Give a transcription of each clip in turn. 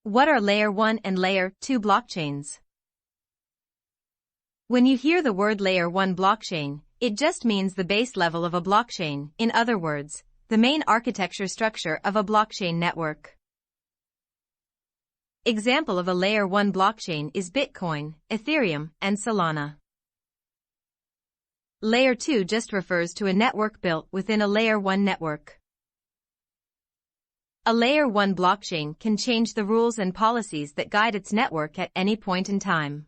What are Layer 1 and Layer 2 blockchains? When you hear the word Layer 1 blockchain, it just means the base level of a blockchain, in other words, the main architecture structure of a blockchain network. Example of a Layer 1 blockchain is Bitcoin, Ethereum, and Solana. Layer 2 just refers to a network built within a Layer 1 network. A Layer 1 blockchain can change the rules and policies that guide its network at any point in time.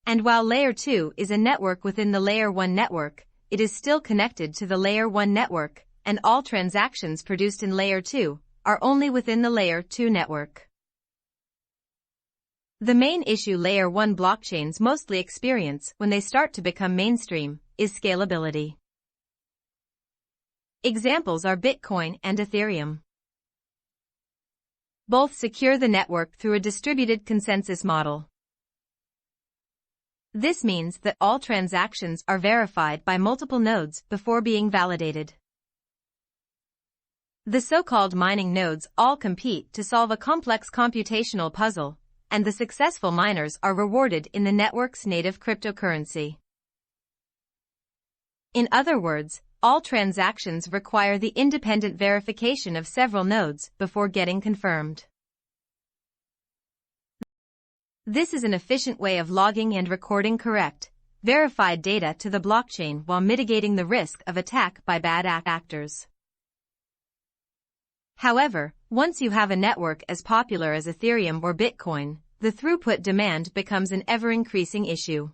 And while Layer 2 is a network within the Layer 1 network, it is still connected to the Layer 1 network, and all transactions produced in Layer 2 are only within the Layer 2 network. The main issue Layer 1 blockchains mostly experience when they start to become mainstream is scalability. Examples are Bitcoin and Ethereum. Both secure the network through a distributed consensus model. This means that all transactions are verified by multiple nodes before being validated. The so-called mining nodes all compete to solve a complex computational puzzle, and the successful miners are rewarded in the network's native cryptocurrency. In other words, all transactions require the independent verification of several nodes before getting confirmed. This is an efficient way of logging and recording correct, verified data to the blockchain while mitigating the risk of attack by bad actors. However, once you have a network as popular as Ethereum or Bitcoin, the throughput demand becomes an ever-increasing issue.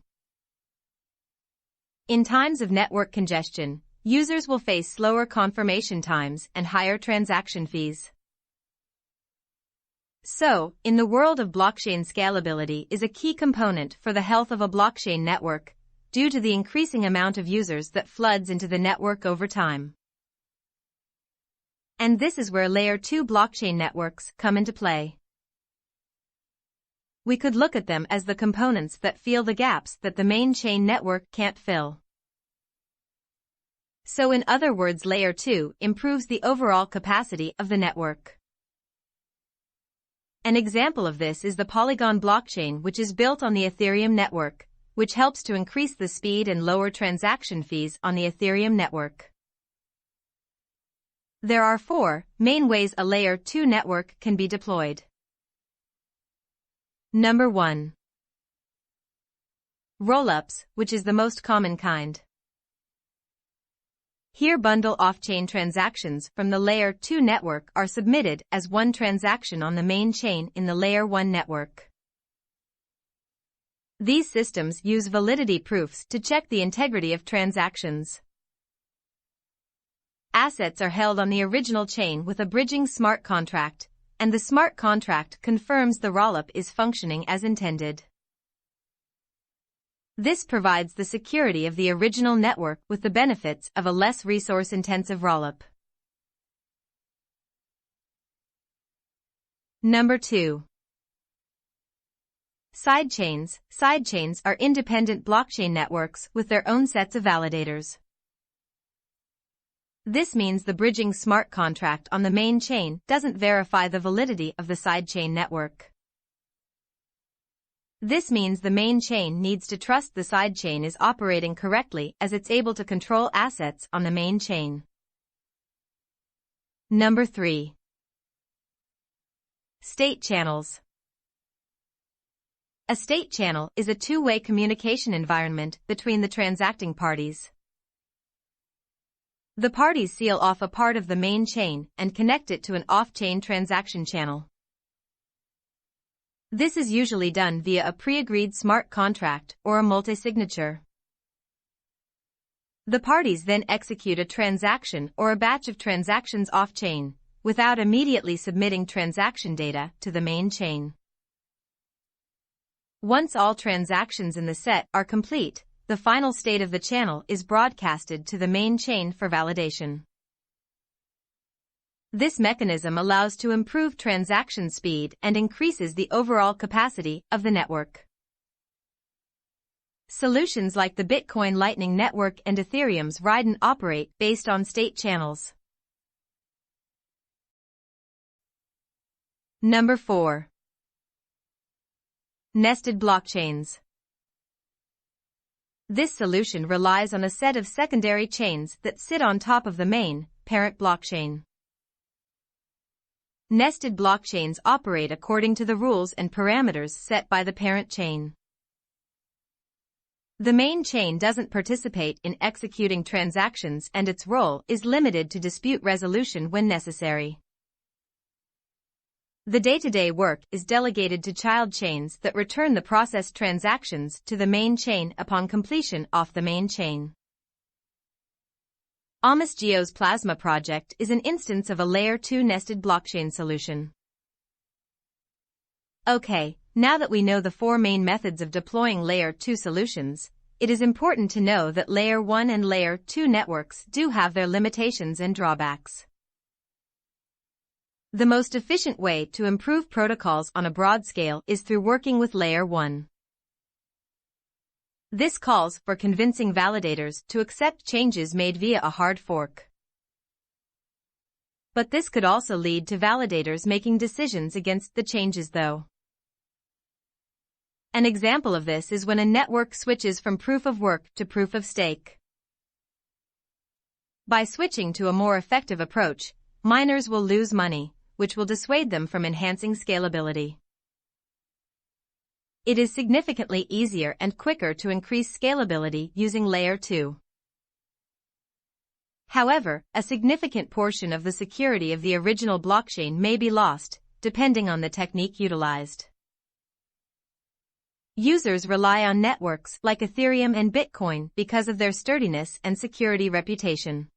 In times of network congestion, users will face slower confirmation times and higher transaction fees. So, in the world of blockchain, scalability is a key component for the health of a blockchain network, due to the increasing amount of users that floods into the network over time. And this is where Layer 2 blockchain networks come into play. We could look at them as the components that fill the gaps that the main chain network can't fill. So in other words, Layer 2 improves the overall capacity of the network. An example of this is the Polygon blockchain, which is built on the Ethereum network, which helps to increase the speed and lower transaction fees on the Ethereum network. There are 4 main ways a Layer 2 network can be deployed. Number 1. Rollups, which is the most common kind. Here bundle off-chain transactions from the Layer 2 network are submitted as one transaction on the main chain in the Layer 1 network. These systems use validity proofs to check the integrity of transactions. Assets are held on the original chain with a bridging smart contract, and the smart contract confirms the rollup is functioning as intended. This provides the security of the original network with the benefits of a less resource-intensive rollup. Number 2. Sidechains. Sidechains are independent blockchain networks with their own sets of validators. This means the bridging smart contract on the main chain doesn't verify the validity of the sidechain network. This means the main chain needs to trust the sidechain is operating correctly as it's able to control assets on the main chain. Number 3. State channels. A state channel is a two-way communication environment between the transacting parties. The parties seal off a part of the main chain and connect it to an off-chain transaction channel. This is usually done via a pre-agreed smart contract or a multi-signature. The parties then execute a transaction or a batch of transactions off-chain, without immediately submitting transaction data to the main chain. Once all transactions in the set are complete, the final state of the channel is broadcasted to the main chain for validation. This mechanism allows to improve transaction speed and increases the overall capacity of the network. Solutions like the Bitcoin Lightning Network and Ethereum's Riden operate based on state channels. Number 4. Nested blockchains. This solution relies on a set of secondary chains that sit on top of the main, parent blockchain. Nested blockchains operate according to the rules and parameters set by the parent chain. The main chain doesn't participate in executing transactions, and its role is limited to dispute resolution when necessary. The day-to-day work is delegated to child chains that return the processed transactions to the main chain upon completion off the main chain. Geo's Plasma project is an instance of a Layer 2 nested blockchain solution. Okay, now that we know the 4 main methods of deploying Layer 2 solutions, it is important to know that Layer 1 and Layer 2 networks do have their limitations and drawbacks. The most efficient way to improve protocols on a broad scale is through working with Layer 1. This calls for convincing validators to accept changes made via a hard fork. But this could also lead to validators making decisions against the changes though. An example of this is when a network switches from proof of work to proof of stake. By switching to a more effective approach, miners will lose money, which will dissuade them from enhancing scalability. It is significantly easier and quicker to increase scalability using Layer 2. However, a significant portion of the security of the original blockchain may be lost, depending on the technique utilized. Users rely on networks like Ethereum and Bitcoin because of their sturdiness and security reputation.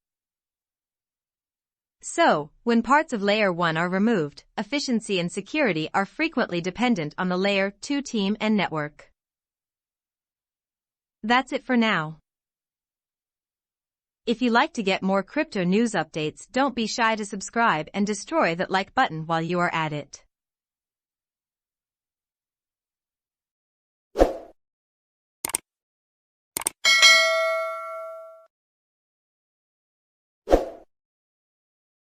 So, when parts of Layer 1 are removed, efficiency and security are frequently dependent on the Layer 2 team and network. That's it for now. If you like to get more crypto news updates, don't be shy to subscribe and destroy that like button while you are at it.